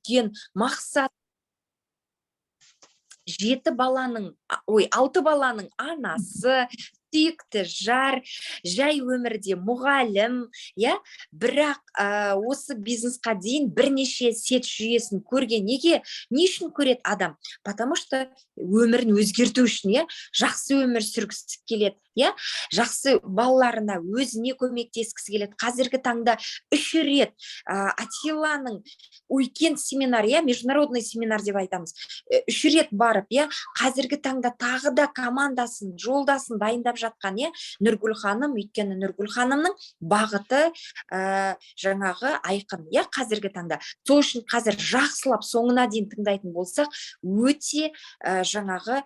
үлкен мақсат. 6 баланың анасы, сүйікті жар, жай өмірде мұғалім, бірақ осы бизнесқа дейін бірнеше сет жүйесін көрген. Не үшін көреді адам? Потому что өмірін өзгерту үшін, жақсы өмір сүргісі келеді, жақсы балаларына өзіне көмектескісі келеді. Қазіргі таңда 3 рет Атиланың үлкен семинар, международный семинар деп айтамыз. 3 рет барып, қазіргі таңда тағы да командасын, жолдасын дайындап жатқан, Нұргүл ханым, өйткені Нұргүл ханымның бағыты жаңағы айқын, қазіргі таңда. Сол үшін қазір жақсылап соңына дейін тыңдайтын болсақ, өте жаңағы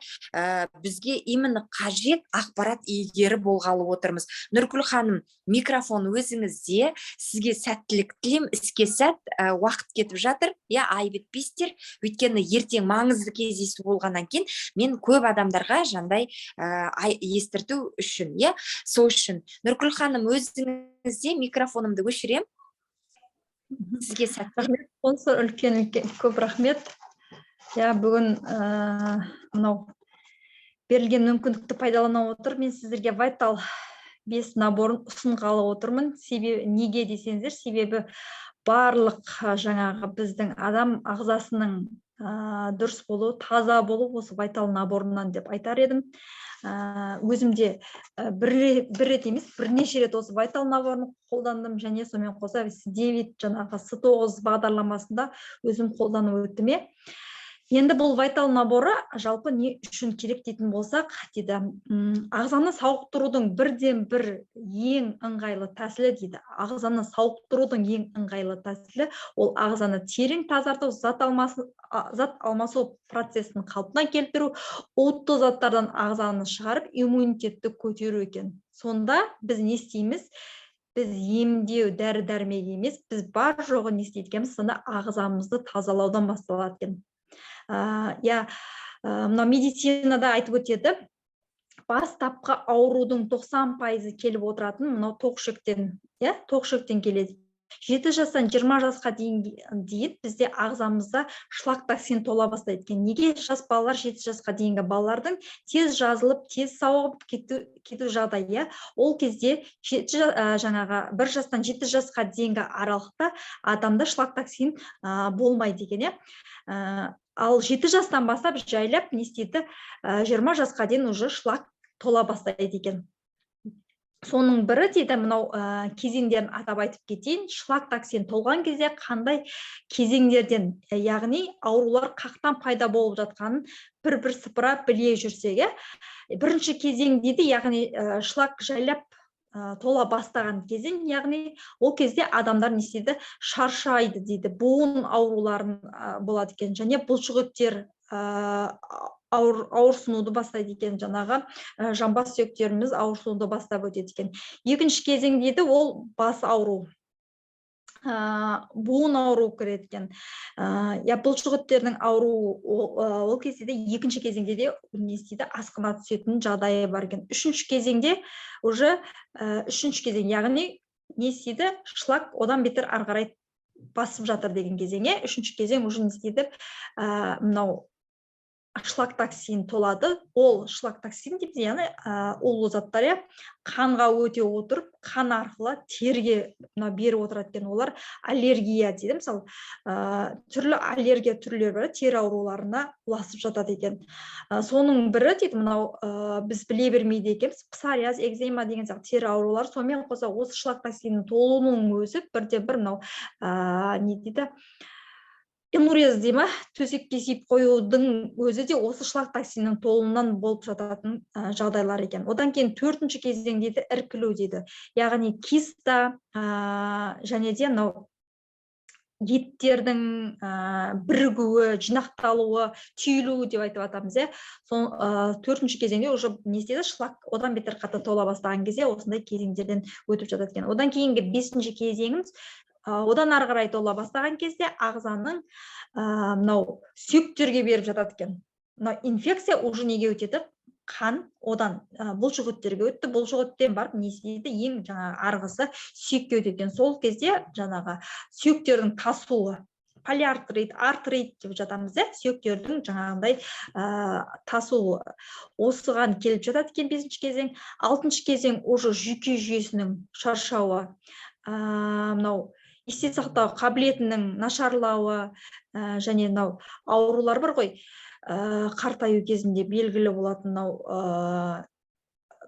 бізге именно қажет ақпарат иегері болғалы отырмыз. Нұргүл ханым, микрофон өзіңізде, сізге сәттілік тілеймін, іске сәт, уақыт кетіп жатыр, айбетпейсіздер, өйткені ертең маңызды кездесу болғаннан кейін мен көп адамдарға жандай естірту үшін, сол үшін. Нұргүл ханым, өзіңізде, микрофонымды өшірем. Сізге сәттілік. Осы үлкен көп рахмет. Бүгін мынау берілген мүмкіндікті пайдалана отыр. Мен сіздерге Vital 5 наборын ұсынғалы отырмын. Неге десеңіздер, себебі барлық жаңағы біздің адам ағзасының дұрыс болу, таза болу осы Vital наборынан деп айтар едім. Өзімде бір рет емес, бірнеше рет осы Vital наборын қолдандым, және сонымен қоса 9 жаңағы S9 бағдарламасында өзім қолданып өттім. Енді бұл Vital наборы жалпы не үшін керек дейтін болсақ, дейді, ағзаны сауықтырудың бірден-бір ең ыңғайлы тәсілі дейді. Ағзаны сауықтырудың ең ыңғайлы тәсілі ол ағзаны терең тазарту, зат алмасу процесін қалпына келтіру, уытты заттардан ағзаны шығарып, иммунитетті көтеру екен. Сонда біз не істейміз? Біз емдеу, дәрі-дәрмек емес, біз бар жоғы не істейміз? Сонда ағзамызды тазалаудан басталады екен. Мына медицинада айтып өтеді, бастапқы аурудың 90% келіп отыратын мынау тоқшектен келеді. 7 жастан 20 жасқа дейін бізде ағзамызда шлактоксин тола бастайды екен. Неге жас балалар 7 жасқа дейінгі балалардың тез жазылып, тез сауығып кету жағдайы? Ол кезде 1 жастан 7 жасқа дейінгі аралықта адамда шлактоксин болмайды екен. Ал 7 жастан бастап жайлап не істейді? 20 жасқа дейін уже шлак тола бастайды екен. Соның бірі дейді, мынау кезеңдерін атап айтып кетейін. Шлактоксин толған кезде қандай кезеңдерден, яғни аурулар қақтан пайда болып жатқанын бір сыпыра біле жүрсек. Бірінші кезең дейді, яғни шлак жайлап тола бастаған кезең, яғни ол кезде адамдар не істейді? Шаршайды дейді, буын ауруларын болады екен, және бұлшық-еттер ауырсынуды бастайды екен, жаңағы жамбас сүйектеріміз ауырсынуды бастап өтеді екен. Екінші кезең дейді, ол бас ауру, буын ауру кіреді екен. Бұлшық-еттердің ауруы ол кезде де екінші кезеңде де не істейді? Асқына түсетін жағдайы бар екен. Үшінші кезеңде уже үшінші кезең, яғни не істейді? Шлак одан бетер ары қарай басып жатыр деген кезеңе. Үшінші кезең уже не істейді? Мынау шлактоксин толады. Ол шлактоксин дейді, яғни улы заттар қанға өте отырып, қан арқылы терге беріп отырады екен. Олар аллергия дейді. Мысалы, түрлі аллергия түрлері бар, тері ауруларына ұласып жатады екен. Соның бірі дейді, мынау біз біле бермейді екенбіз, псориаз, экзема деген сияқты тері аурулар. Сонымен қоса осы шлактоксиннің толуының өзі бірден-бір мынау не дейді? Энурез дейді ма, төсекке сүйіп қоюдың өзі де осы шлактоксиннің толуынан болып жататын жағдайлар екен. Одан кейін 4-ші кезең дейді, іркілу дейді. Яғни киста және де еттердің бірігуі, жинақталуы, түйілуі деп айтып атамыз. 4-ші кезеңде уже не істейді? Шлак одан бетер қатты тола бастаған кезде осындай кезеңдерден өтіп жатады екен. Одан кейінгі 5-ші кезеңіміз одан ары қарай тола бастаған кезде ағзаның мынау сүйектерге беріп жатады екен. Мынау инфекция уже неге өтеді? Қан одан бұлшық-еттерге өтті, бұлшық-еттен барып не істейді? Ең жаңағы арғысы сүйекке өтеді екен. Сол кезде жаңағы сүйектердің тасуы полиартрит, артрит деп жатамыз, сүйектердің жаңағындай тасуы. Осыған келіп жатады екен 5-ші кезең. 6-ші кезең уже жүйке жүйесінің шаршауы, мынау есте сақтау қабілетінің нашарлауы, және мынау аурулар бар ғой, қартаю кезінде белгілі болатын мынау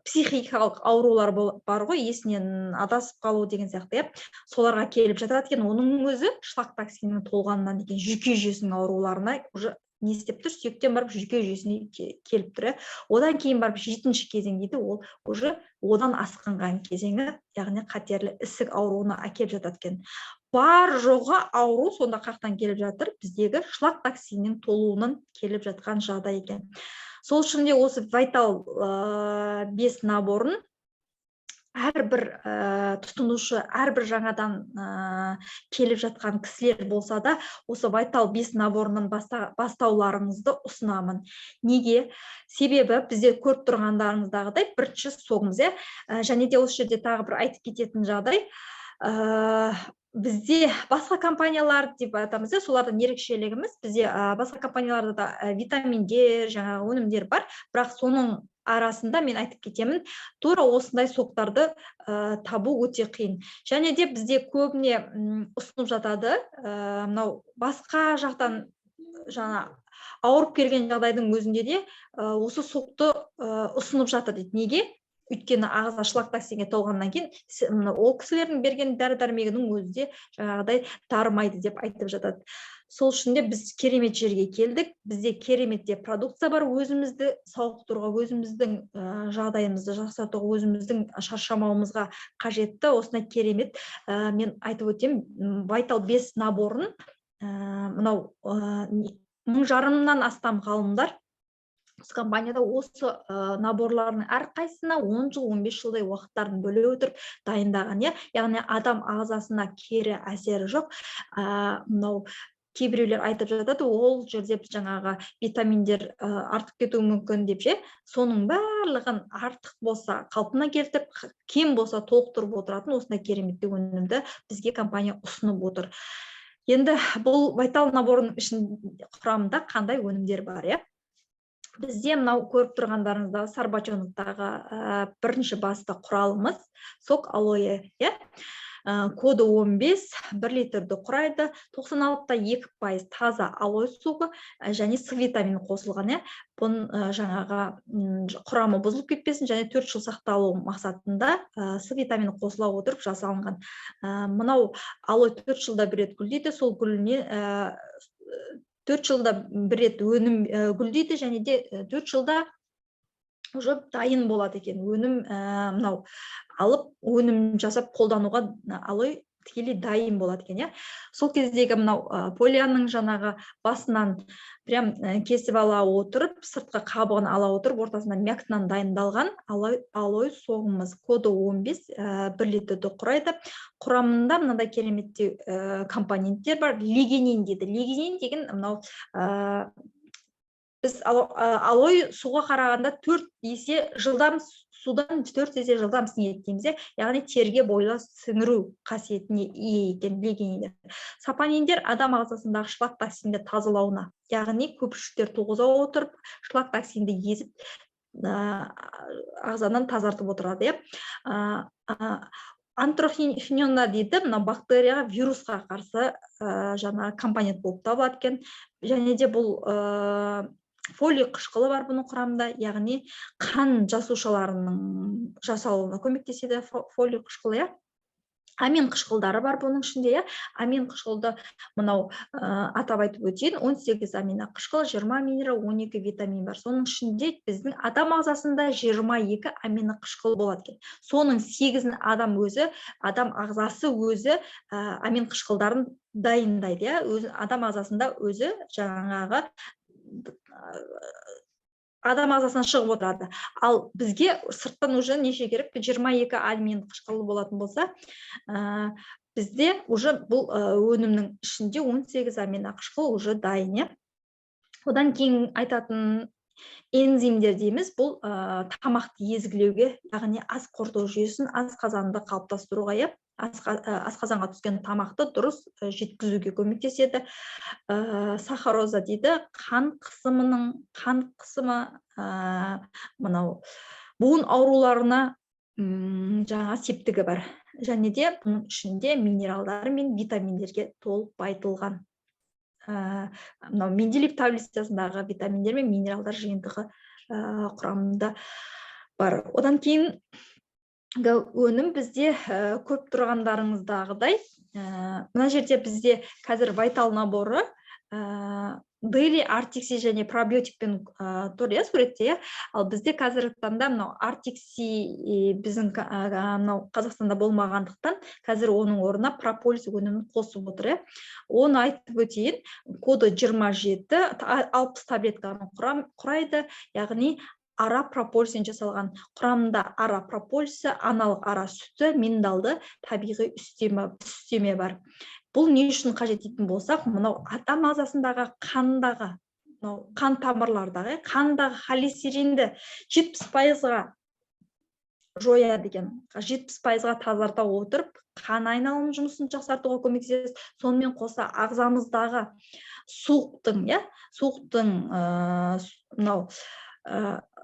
психикалық аурулар бар ғой, есінен адасып қалу деген сияқты, соларға келіп жатады екен. Оның өзі шлак токсинінің толғанынан екен, жүйке жүйесінің ауруларына уже не істеп тұр, сүйектен барып жүйке жүйесіне келіп тұр. Одан кейін барып 7-ші кезең дейді, ол уже одан асқынған кезеңі, яғни қатерлі ісік ауруына әкеліп жатады екен. Бар жоғы ауру сонда қақтан келіп жатыр, біздегі шлак токсинінің толуынан келіп жатқан жағдай екен. Сол үшін де осы Вайтал 5 наборын әрбір тұтынушы, әрбір жаңадан келіп жатқан кісілер болса да, осы Вайтал 5 наборынан бастауларыңызды ұсынамын. Неге? Себебі бізде көріп тұрғандарыңыздағыдай бірінші соғымыз, және де осы жерде тағы бір айтып кететін жағдай, бізде басқа компаниялар деп атамыз, солардың ерекшелігіміз, бізде басқа компанияларда да витаминдер, жаңа өнімдер бар, бірақ соның арасында мен айтып кетемін, тура осындай соқтарды табу өте қиын. Және де бізде көбіне ұсынып жатады, мынау басқа жақтан жаңа ауырып келген жағдайдың өзінде де осы соқты ұсынып жатыр дейді. Неге? Өйткені ағза шлак токсинге толғаннан кейін ол кісілердің берген дәрі-дәрмегінің өзі де жаңағыдай дарымайды деп айтып жатады. Сол үшін де біз керемет жерге келдік. Бізде керемет де продукция бар, өзімізді сауықтыруға, өзіміздің жағдайымызды жақсартуға, өзіміздің шаршамауымызға қажетті осындай керемет. Мен айтып өтем, Вайтал 5 наборын мынау 1500-нан астам ғалымдар осы компанияда осы наборлардың әрқайсысына 10 жыл, 15 жылдай уақыттарын бөле отырып дайындаған. Яғни адам ағзасына кері әсері жоқ. Мынау кейбіреулер айтып жатады, ол жерде жаңағы витаминдер артып кетуі мүмкін деп соның барлығын артық болса қалпына келтіріп, кем болса толықтырып отыратын осындай кереметті өнімді бізге компания ұсынып отыр. Енді бұл Вайтал наборының ішінде құрамында қандай өнімдер бар, Бізде мынау көріп тұрғандарыңыздағы Сарбачоновтағы бірінші басты құралымыз сок алоэ, коды 15, 1 литрді құрайды, 96,2% таза алоэ суы және С витамині қосылған. Бұның жаңағы құрамы бұзылып кетпесін және 4 жыл сақталу мақсатында С витамині қосыла отырып жасалынған. Мынау алоэ 4 жылда бір рет гүлдейді, сол гүліне 4 жылда бір рет өнім гүлдейді және де 4 жылда уже дайын болады екен. Өнім мынау алып, өнім жасап қолдануға алоэ тікелей дайын болады екен. Сол кездегі мынау полияның жаңағы басынан прям кесіп ала отырып, сыртқы қабығын ала отырып, ортасынан мякотынан дайындалған алоэ соғымыз коды 15, 1 литрді құрайды. Құрамында мынандай кереметте компоненттер бар. Лигинин дейді. Лигинин деген мынау біз алоэ суға қарағанда 4 есе жылдам, судан 4 есе жылдам сіңеді дейміз. Яғни терге бойлап сіңіру қасиетіне ие екен лигининдер. Сапониндер адам ағзасындағы шлак токсинді тазалауына, яғни көпіршіктер туғыза отырып, шлак токсинді езіп ағзадан тазартып отырады. Антрохинона дейді, мына бактерияға, вирусқа қарсы жаңағы компонент болып табылады екен. Және де бұл фолий қышқылы бар бұның құрамында, яғни қан жасушаларының жасалуына көмектеседі фолий қышқылы. Амин қышқылдары бар бұның ішінде. Амин қышқылды мынау атап айтып өтейін, 18 амина қышқыл, 20 минерал, 12 витамин бар. Соның ішінде біздің адам ағзасында 22 амина қышқыл болады. Соның 8-ін адам ағзасы өзі амин қышқылдарын дайындайды. Адам ағзасында өзі жаңағы адам ағзасынан шығып отырады. Ал бізге сырттан уже неше керек? 22 амин қышқылы болатын болса, бізде уже бұл өнімнің ішінде 18 амин қышқыл уже дайын. Одан кейін айтатын энзимдер дейміз, бұл тамақты езгілеуге, яғни ас қорыту жүйесін, ас қазанды қалыптастыруға, асқазанға түскен тамақты дұрыс жеткізуге көмектеседі. Сахароза дейді, қан қысымы мынау буын ауруларына жаңа септігі бар. Және де бұның ішінде минералдар мен витаминдерге толық байытылған. Мынау Менделеев таблицасындағы витаминдер мен минералдар жиынтығы құрамында бар. Одан кейін өнім бізде көп тұрғандарыңыздағыдай, мына жерде бізде қазір вайтал наборы Дейли, артикси және пробиотикпен тұр, суретте. Ал бізде қазіргі таңда мынау артикси біздің мынау Қазақстанда болмағандықтан, қазір оның орнына прополис өнімін қосып отыр. Оны айтып өтейін, коды 27, 60 таблетканы құрайды, яғни ара прополистен жасалған. Құрамында ара прополисі, аналық ара сүті, миндалды табиғи үстеме бар. Бұл не үшін қажет дейтін болсақ, мынау адам ағзасындағы қан тамырлардағы, қандағы холестеринді 70%-ға жоя деген, 70%-ға тазарта отырып, қан айналым жұмысын жақсартуға көмектеседі. Сонымен қоса ағзамыздағы суықтың мынау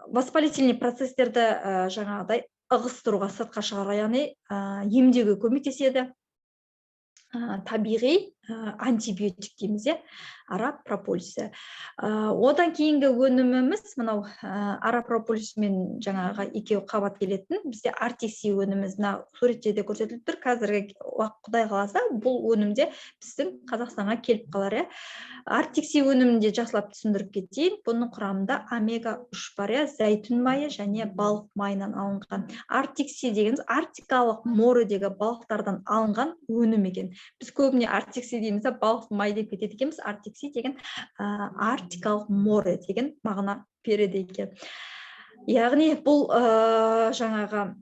воспалительный процестерді жаңағыдай ығыстыруға, сыртқа шығаруға, яғни емдеуге көмектеседі. Табиғи антибиотик дейміз, ара прополисі. Одан кейінгі өніміміз мынау ара прополисімен жаңағы екеуі қабат келетін. Бізде артикси өніміміз суретте де көрсетіліп тұр. Қазіргі Құдай қаласа, бұл өнімде біздің Қазақстанға келіп қалар. Артикси өнімінде жақсылап түсіндіріп кетейін. Бұның құрамында омега-3 бар, зәйтүн майы және балық майынан алынған. Артикси дегеніміз арктикалық моредегі балықтардан алынған өнім екен. Біз көбіне артикси дейміз, балық май деп кетеді екенбіз. Артикси деген арктикалық море деген мағына береді екен. Яғни бұл жаңағы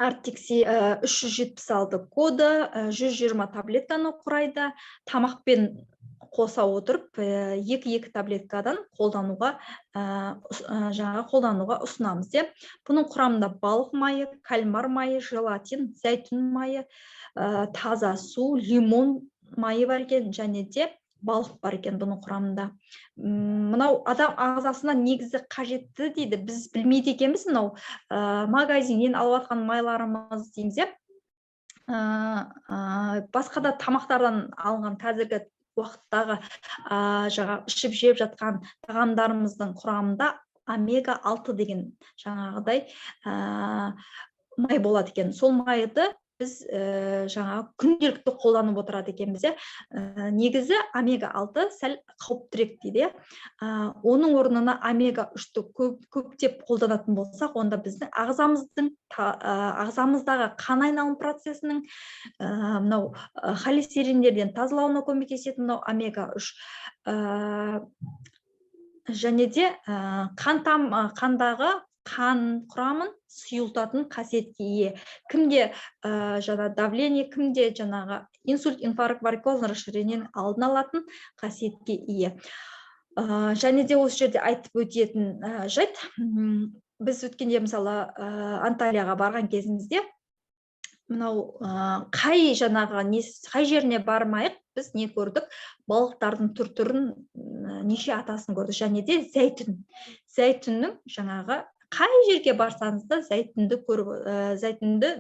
артикси 376 коды, 120 таблетканы құрайды. Тамақпен қоса отырып, 2-2 таблеткадан қолдануға ұсынамыз. Бұның құрамында балық майы, кальмар майы, желатин, зәйтүн майы, таза су, лимон майы бар екен, және де балық бар екен бұның құрамында. Мынау адам ағзасына негізі қажетті дейді. Біз білмейді екенбіз, мынау магазиннен алып жатқан майларымыз дейміз. Басқа да тамақтардан алынған қазіргі уақыттағы ішіп жеп жатқан тағамдарымыздың құрамында омега-6 деген жаңағыдай май болады екен. Сол майды біз жаңағы күнделікті қолданып отырады екенбіз. Негізі омега-6 сәл қауіптірек дейді. Оның орнына омега-3-ті көптеп қолданатын болсақ, онда біздің ағзамыздағы қан айналым процесінің мынау холестериндерден тазалауына көмектесетін мынау омега-3. Және де қандағы қан құрамын сұйылтатын қасиетке ие. Кімде давление, кімде инсульт, инфаркт, варикозный расширениенің алдын алатын қасиетке ие. Және де осы жерде айтып өтетін жайт, біз өткенде мысалы Анталияға барған кезімізде мынау қай жеріне бармайық, біз не көрдік? Балықтардың түрін неше атасын көрдік. Және де зәйтүннің жаңағы қай жерге барсаңыз да зәйтүнді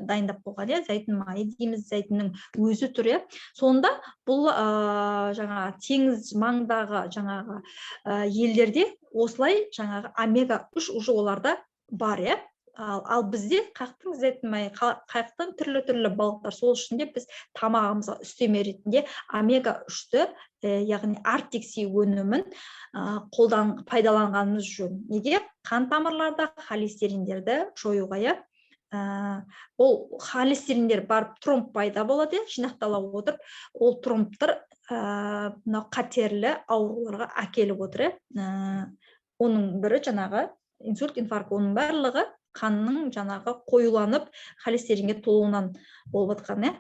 дайындап қойған, зәйтүн майы дейміз, зәйтүннің өзі түрі. Сонда бұл жаңағы теңіз маңдағы жаңағы елдерде осылай жаңағы омега-3 уже оларда бар. Ал бізде қақтың зәйтүн майы, қақтың түрлі балықтар. Сол үшін де біз тамағымызға үстеме ретінде омега-3-ті, яғни артикси өнімін пайдаланғанымыз жөн. Неге? Қан тамырларда холестериндерді жоюға. Ол холестериндер барып тромб пайда болады, жинақтала отырып, ол тромбтар қатерлі ауруларға әкеліп отыр. Оның бірі жаңағы инсульт, инфаркт, оның барлығы қанның жаңағы қоюланып, холестеринге толуынан болып жатқан.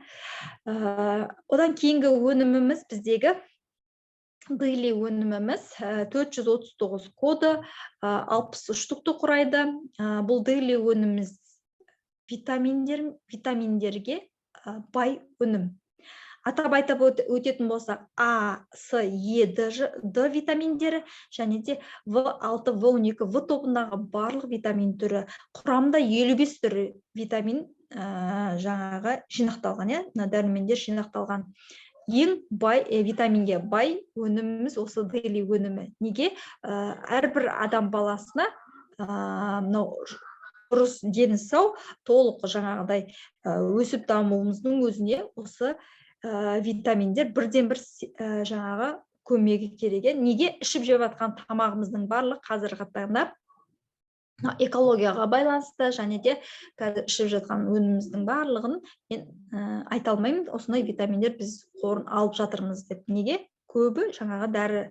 Одан кейінгі өніміміз біздегі Дейли өніміміз 439 коды, 63 түкті құрайды. Бұл Дейли өніміміз витаминдерге бай өнім. Атап айтып өтетін болсақ, А, С, Е, Д витаминдері және де В6, В12, В тобындағы барлық витамин түрі, құрамында 55 түрі витамин жаңағы жинақталған, дәрумендер жинақталған. Ең бай витаминге бай өніміміз осы дейли өнімі. Неге? Әрбір адам баласына дұрыс дені сау, толық жаңағыдай өсіп дамуымыздың өзіне осы витаминдер бірден бір жаңағы көмегі керек. Неге? Ішіп жеп жатқан тамағымыздың барлық қазіргі таңда экологияға байланысты және де қазір ішіп жатқан өніміміздің барлығын мен айта алмаймын, осындай витаминдер біз қорын алып жатырмыз деп. Неге? Көбі жаңағы дәрі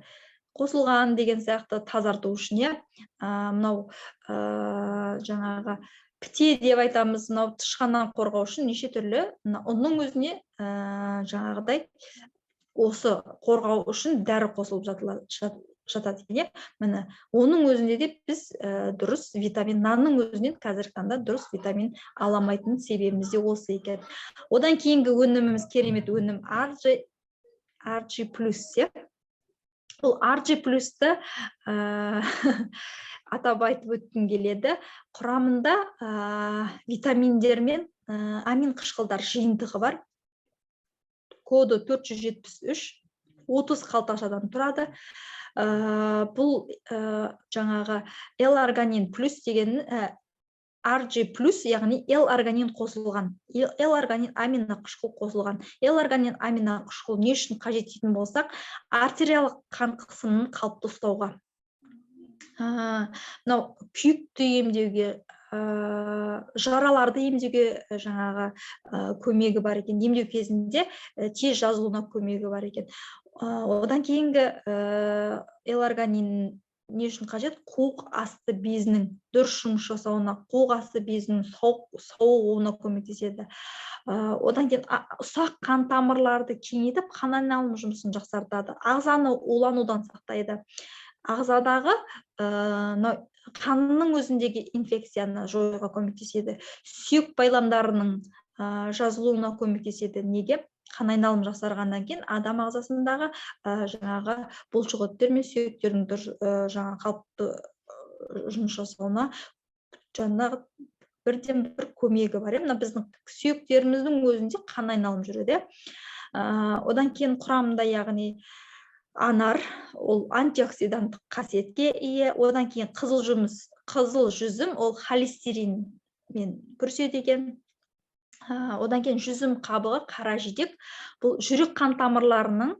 қосылған деген сияқты тазарту үшін, мынау жаңағы пте деп айтамыз, мынау тышқаннан қорғау үшін неше түрлі ұнның өзіне жаңағыдай осы қорғау үшін дәрі қосылып жатады екен. Міне, оның өзінде де біз дұрыс витамин, нанның өзінен қазіргі таңда дұрыс витамин аламайтын себебіміз де осы екен. Одан кейінгі өніміміз керемет өнім RG+. Бұл RG+-ті атап айтып өткім келеді. Құрамында витаминдер мен амин қышқылдар жиынтығы бар. Коды 473, 30 қалташадан тұрады. Бұл жаңағы L-арганин плюс деген RG+, яғни L-арганин қосылған. L-арганин амина қышқыл қосылған. L-арганин амина қышқыл не үшін қажет дейтін болсақ, артериялық қан қысымын қалыпты ұстауға. Мынау күйікті емдеуге, жараларды емдеуге жаңағы көмегі бар екен. Емдеу кезінде тез жазылуына көмегі бар екен. Одан кейінгі L-арганин не үшін қажет? Қуық асты безінің дұрыс жұмыс жасауына, қуық асты безінің сауығуына көмектеседі. Одан кейін ұсақ қан тамырларды кеңейтіп, қан айналым жұмысын жақсартады. Ағзаны уланудан сақтайды. Ағзадағы қанның өзіндегі инфекцияны жоюға көмектеседі. Сүйек байламдарының жазылуына көмектеседі. Неге? Қан айналым жақсарғаннан кейін адам ағзасындағы жаңағы бұлшықеттер мен сүйектердің жаңағы қалыпты жұмыс жасауына жаңағы бірден бір көмегі бар. Мына біздің сүйектеріміздің өзінде қан айналым жүреді. Одан кейін құрамында яғни анар, ол антиоксиданттық қасиетке ие. Одан кейін қызыл жүзім, ол холестеринмен күреседі екен. Одан кейін жүзім қабығы, қара жидек, бұл жүрек қан тамырларының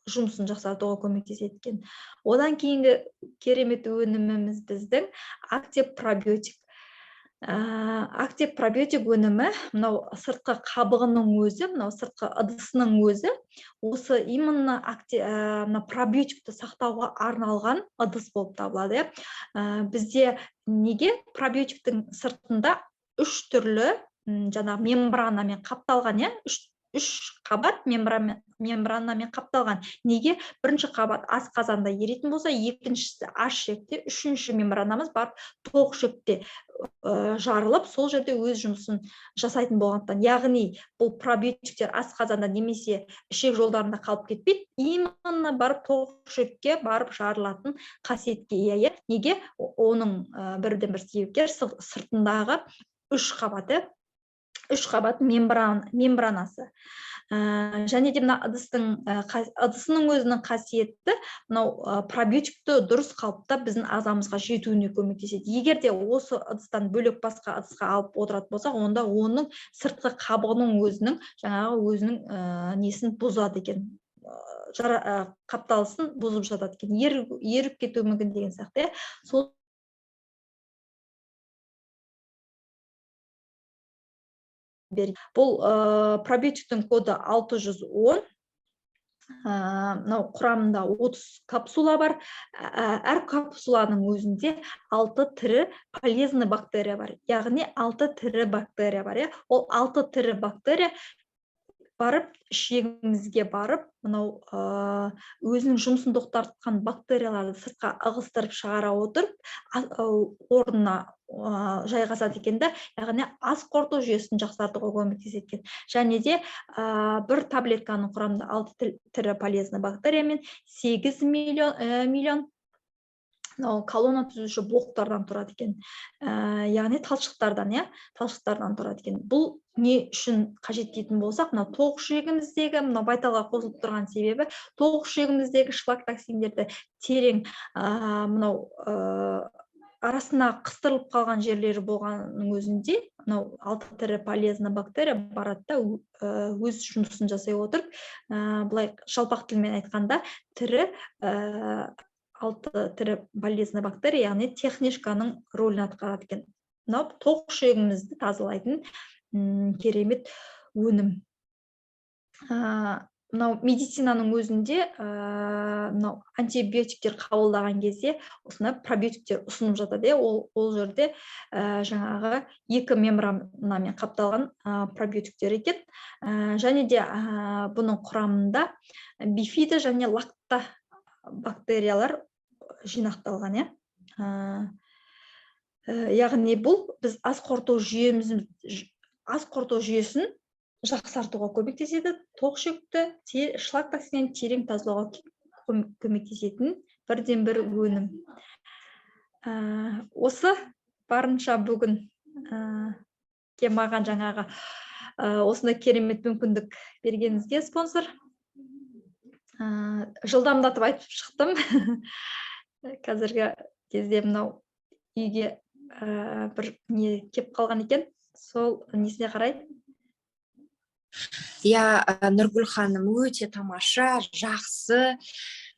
жұмысын жақсартуға көмектеседі екен. Одан кейінгі керемет өніміміз біздің актив пробиотик. Актив пробиотик өнімі, мынау сыртқы қабығының өзі, мынау сыртқы ыдысының өзі, осы именно пробиотикті сақтауға арналған ыдыс болып табылады. Бізде неге? Пробиотиктің сыртында 3 түрлі жаңағы мембранамен қапталған, үш қабат мембранамен қапталған. Неге? Бірінші қабат асқазанда еритін болса, екіншісі аш ішекте, үшінші мембранамыз бар тоқ ішекте жарылып, сол жерде өз жұмысын жасайтын болғандықтан. Яғни бұл пробиотиктер асқазанда немесе ішек жолдарында қалып кетпейді, именно барып тоқ ішекке барып жарылатын қасиетке ие. Неге? Оның бірден бір себепкер сыртындағы үш қабат мембранасы. Және де мына ыдысының өзінің қасиетті, мынау пробиотикті дұрыс қалыпта біздің ағзамызға жетуіне көмектеседі. Егер де осы ыдыстан бөлек басқа ыдысқа алып отыратын болсақ, онда оның сыртқы қабығының өзінің несін бұзады екен. Қапталысын бұзып жатады екен. Еріп кетуі мүмкін деген сияқты. Сол бұл пробиотиктің коды 610, құрамында 30 капсула бар. Әр капсуланың өзінде 6 тірі полезный бактерия бар. Яғни 6 тірі бактерия бар. Ол 6 тірі бактерия барып ішегімізге барып мынау өзінің жұмысын тоқтатқан бактерияларды сыртқа ығыстырып шығара отырып орнына жайғасады екен да, яғни ас қорыту жүйесін жақсартуға көмектеседі екен. Және де бір таблетканың құрамында 6 тірі полезный бактерия мен 8 миллион колонна түзуші блоктардан тұрады екен. Яғни талшықтардан тұрады екен. Бұл не үшін қажет дейтін болсақ, мына тоқ ішегіміздегі, мына байталға қосылып тұрған себебі, тоқ ішегіміздегі шлак токсиндерді терең мынау арасына қыстырылып қалған жерлері болғанның өзінде, мынау 6 тірі полезный бактерия барады да, өз жұмысын жасай отырып, былай жалпақ тілмен айтқанда, 6 тірі полезный бактерия, яғни техничканың рөлін атқарады екен. Мынау тоқ ішегімізді тазалайтын керемет өнім. Мынау медицинаның өзінде мынау антибиотиктер қабылдаған кезде осындай пробиотиктер ұсынып жатады. Ол жерде жаңағы 2 мембранамен қапталған пробиотиктер екен. Және де бұның құрамында бифида және лакта бактериялар жинақталған. Яғни бұл біз ас қорыту жүйесін жақсартуға көмектеседі, тоқ ішекті шлак токсиннен терең тазалауға көмектесетін бірден-бір өнім. Осы барынша бүгін маған жаңағы осындай керемет мүмкіндік бергеніңізге, спонсор, жылдамдатып айтып шықтым. Қазіргі кезде мынау үйге бір не кеп қалған екен, сол несіне қарай. Нұргүл ханым, өте тамаша, жақсы,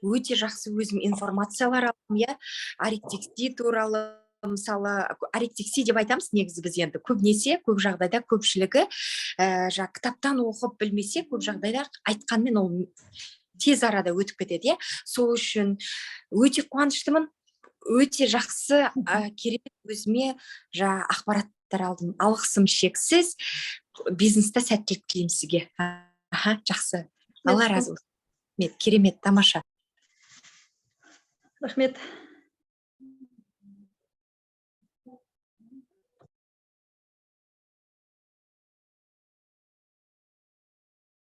өте жақсы өзім информациялар алдым. Аректикси туралы, мысалы, аректикси деп айтамыз негізі біз енді. Көбінесе, көп жағдайда көпшілігі кітаптан оқып білмесе, көп жағдайда айтқанмен ол тез арада өтіп кетеді. Сол үшін өте қуаныштымын, өте жақсы, керемет өзіме ақпараттар алдым. Алғысым шексіз, бизнесте сәттілік тілеймін сізге. Жақсы. Алла разы болсын. Керемет, тамаша. Рахмет.